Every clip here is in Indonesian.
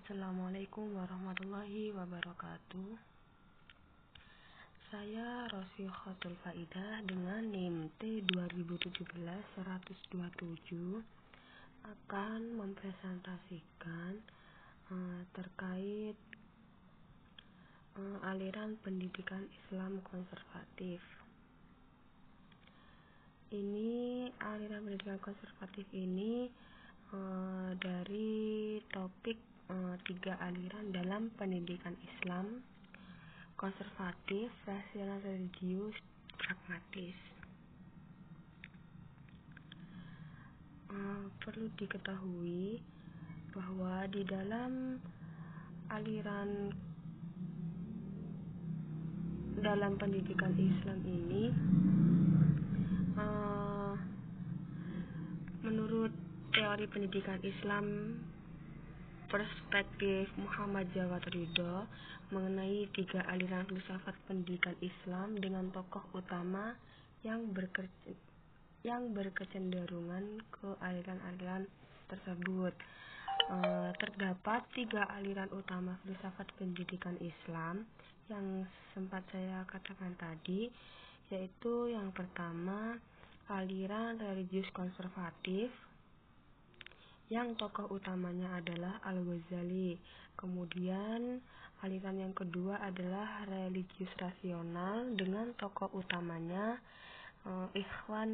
Assalamualaikum warahmatullahi wabarakatuh. Saya Rosi Khotul Faidah dengan NIM T2017-127 akan mempresentasikan terkait aliran pendidikan Islam konservatif. Aliran pendidikan konservatif ini dari topik 3 aliran dalam pendidikan Islam: konservatif, rasional, religius, pragmatis. Perlu diketahui bahwa di dalam aliran dalam pendidikan Islam ini, menurut teori pendidikan Islam perspektif Muhammad Jawad Ridho, mengenai 3 aliran filsafat pendidikan Islam dengan tokoh utama yang berkecenderungan ke aliran-aliran tersebut. Terdapat 3 aliran utama filsafat pendidikan Islam yang sempat saya katakan tadi, yaitu yang pertama aliran religius konservatif yang tokoh utamanya adalah Al-Ghazali. Kemudian aliran yang kedua adalah religius rasional dengan tokoh utamanya Ikhwan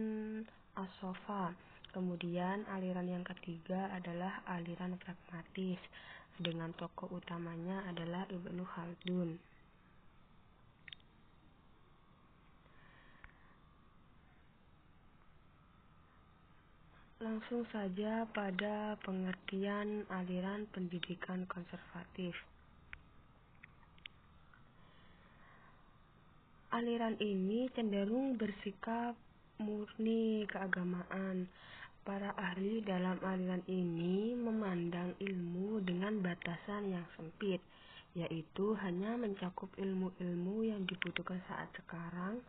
As-Sofa. Kemudian aliran yang ketiga adalah aliran pragmatis dengan tokoh utamanya adalah Ibnu Khaldun. Langsung saja pada pengertian aliran pendidikan konservatif. Aliran ini cenderung bersikap murni keagamaan. Para ahli dalam aliran ini memandang ilmu dengan batasan yang sempit, yaitu hanya mencakup ilmu-ilmu yang dibutuhkan saat sekarang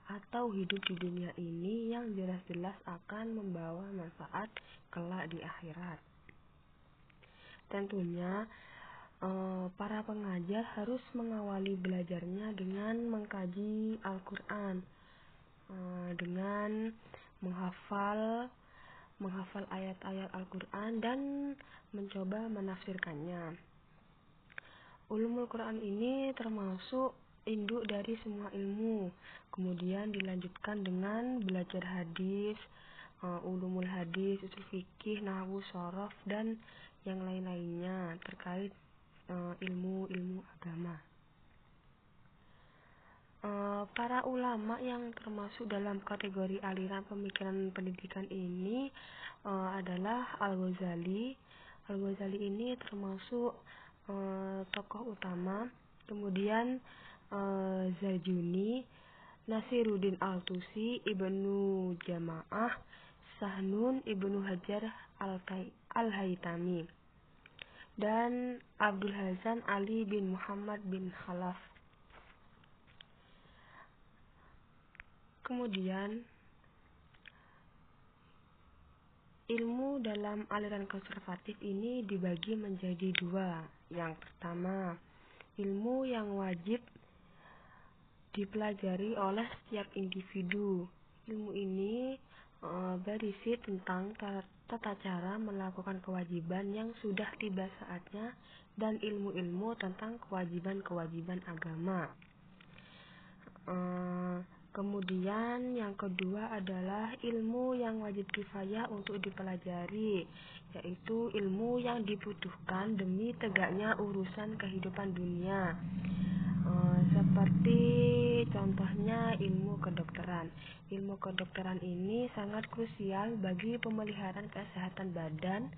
atau hidup di dunia ini yang jelas-jelas akan membawa manfaat kelak di akhirat. Tentunya para pengajar harus mengawali belajarnya dengan mengkaji Al-Quran, dengan menghafal ayat-ayat Al-Quran dan mencoba menafsirkannya. Ulumul Quran ini termasuk induk dari semua ilmu. Kemudian dilanjutkan dengan belajar hadis, ulumul hadis, usul fikih, nahwu, shorof, dan yang lain-lainnya terkait ilmu-ilmu agama. Para ulama yang termasuk dalam kategori aliran pemikiran pendidikan ini adalah Al-Ghazali. Al-Ghazali ini termasuk tokoh utama. Kemudian Zarjuni, Nasiruddin Al-Tusi, Ibnu Jamaah, Sahnun, Ibnu Hajar Al-Haytami, dan Abdul Hasan Ali bin Muhammad bin Khalaf. Kemudian ilmu dalam aliran konservatif ini dibagi menjadi 2. Yang pertama, ilmu yang wajib dipelajari oleh setiap individu. Ilmu ini berisi tentang tata cara melakukan kewajiban yang sudah tiba saatnya dan ilmu-ilmu tentang kewajiban-kewajiban agama. Kemudian yang kedua adalah ilmu yang wajib kifayah untuk dipelajari, yaitu ilmu yang dibutuhkan demi tegaknya urusan kehidupan dunia, seperti contohnya ilmu kedokteran. Ilmu kedokteran ini sangat krusial bagi pemeliharaan kesehatan badan.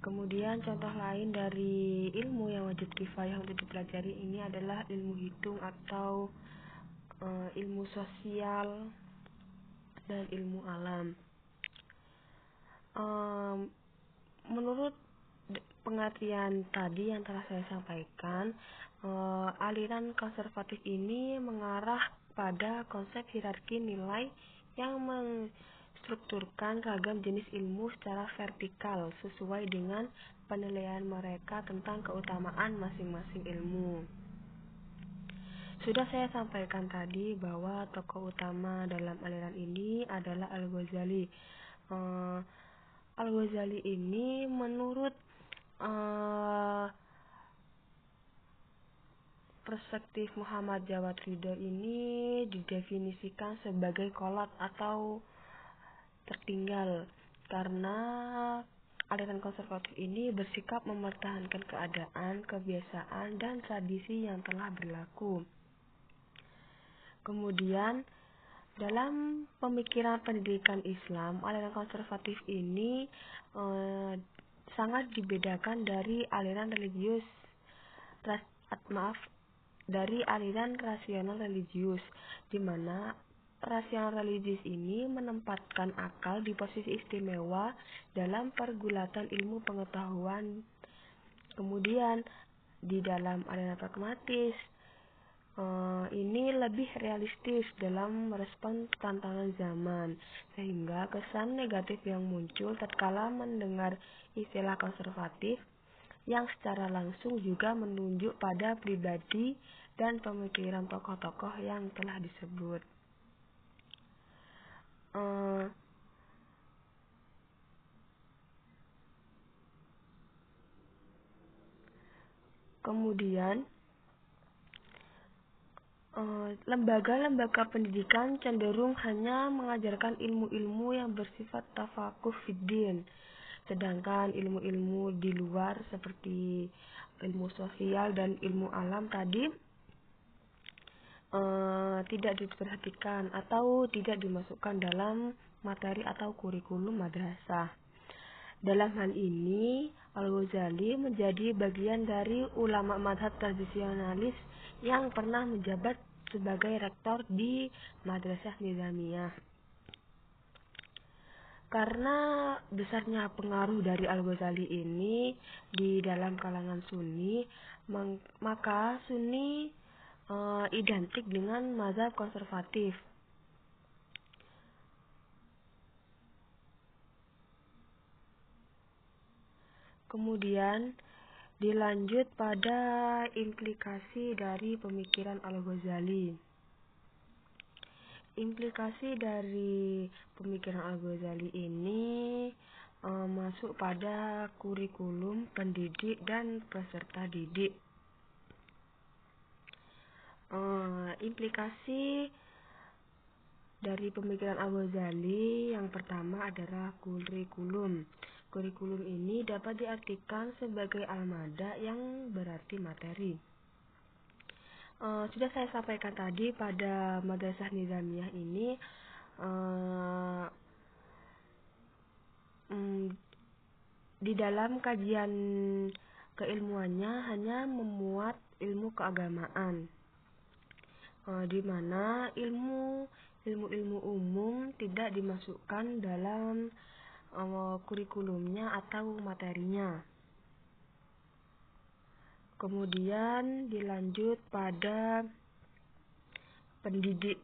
Kemudian contoh lain dari ilmu yang wajib kifayah untuk dipelajari ini adalah ilmu hitung atau ilmu sosial dan ilmu alam. Menurut pengertian tadi yang telah saya sampaikan, aliran konservatif ini mengarah pada konsep hierarki nilai yang menstrukturkan ragam jenis ilmu secara vertikal sesuai dengan penilaian mereka tentang keutamaan masing-masing ilmu. Sudah saya sampaikan tadi bahwa tokoh utama dalam aliran ini adalah Al-Ghazali. Al-Ghazali ini menurut perspektif Muhammad Jawad Ridho ini didefinisikan sebagai kolot atau tertinggal karena aliran konservatif ini bersikap mempertahankan keadaan, kebiasaan, dan tradisi yang telah berlaku. Kemudian, dalam pemikiran pendidikan Islam, aliran konservatif ini sangat dibedakan dari aliran rasional religius, di mana rasional religius ini menempatkan akal di posisi istimewa dalam pergulatan ilmu pengetahuan. Kemudian, di dalam aliran pragmatis, ini lebih realistis dalam merespon tantangan zaman, sehingga kesan negatif yang muncul tatkala mendengar istilah konservatif yang secara langsung juga menunjuk pada pribadi dan pemikiran tokoh-tokoh yang telah disebut. Kemudian, lembaga-lembaga pendidikan cenderung hanya mengajarkan ilmu-ilmu yang bersifat tafakuh fiddin, sedangkan ilmu-ilmu di luar seperti ilmu sosial dan ilmu alam tadi tidak diperhatikan atau tidak dimasukkan dalam materi atau kurikulum madrasah. Dalam hal ini, Al-Ghazali menjadi bagian dari ulama mazhab tradisionalis yang pernah menjabat sebagai rektor di Madrasah Nizamiyah. Karena besarnya pengaruh dari Al-Ghazali ini di dalam kalangan Sunni, maka Sunni identik dengan mazhab konservatif. Kemudian dilanjut pada implikasi dari pemikiran Al-Ghazali. Implikasi dari pemikiran Al-Ghazali ini masuk pada kurikulum pendidik dan peserta didik. Implikasi dari pemikiran Al-Ghazali yang pertama adalah kurikulum. Kurikulum ini dapat diartikan sebagai al-mada yang berarti materi. Sudah saya sampaikan tadi pada Madrasah Nizamiyah ini di dalam kajian keilmuannya hanya memuat ilmu keagamaan, di mana ilmu-ilmu umum tidak dimasukkan dalam kurikulumnya atau materinya. Kemudian dilanjut pada pendidik.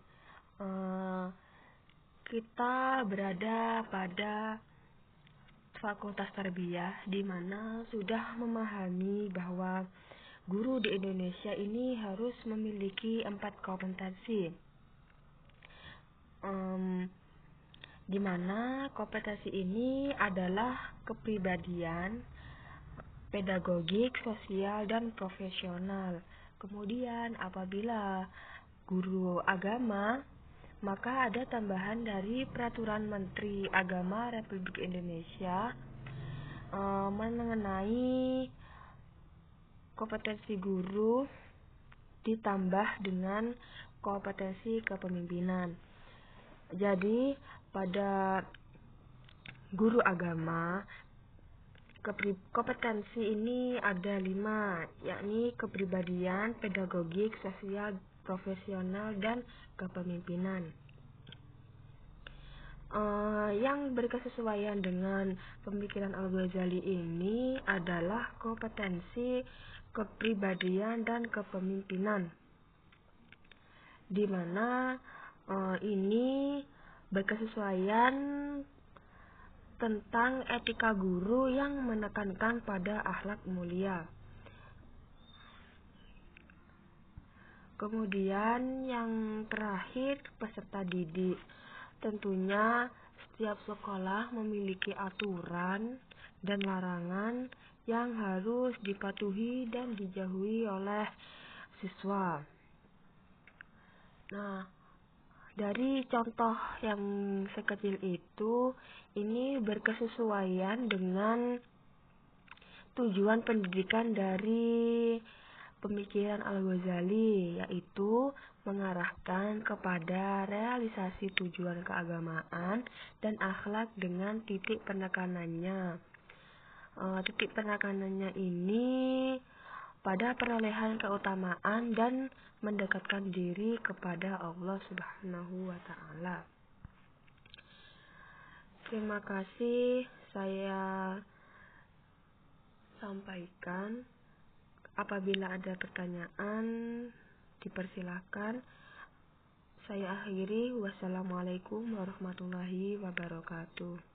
Kita berada pada Fakultas Tarbiyah, di mana sudah memahami bahwa guru di Indonesia ini harus memiliki 4 kompetensi, di mana kompetensi ini adalah kepribadian, pedagogik, sosial, dan profesional. Kemudian apabila guru agama, maka ada tambahan dari Peraturan Menteri Agama Republik Indonesia mengenai kompetensi guru ditambah dengan kompetensi kepemimpinan. Jadi pada guru agama, kompetensi ini ada 5, yakni kepribadian, pedagogik, sosial, profesional, dan kepemimpinan. Yang berkesesuaian dengan pemikiran Al-Ghazali ini adalah kompetensi kepribadian dan kepemimpinan, di mana ini berkesesuaian tentang etika guru yang menekankan pada akhlak mulia. Kemudian yang terakhir, peserta didik. Tentunya setiap sekolah memiliki aturan dan larangan yang harus dipatuhi dan dijauhi oleh siswa. Nah, dari contoh yang sekecil itu, ini berkesesuaian dengan tujuan pendidikan dari pemikiran Al-Ghazali, yaitu mengarahkan kepada realisasi tujuan keagamaan dan akhlak dengan titik penekanannya. Titik penekanannya ini pada perolehan keutamaan dan mendekatkan diri kepada Allah Subhanahu wa Ta'ala. Terima kasih saya sampaikan. Apabila ada pertanyaan, dipersilakan. Saya akhiri. Wassalamualaikum warahmatullahi wabarakatuh.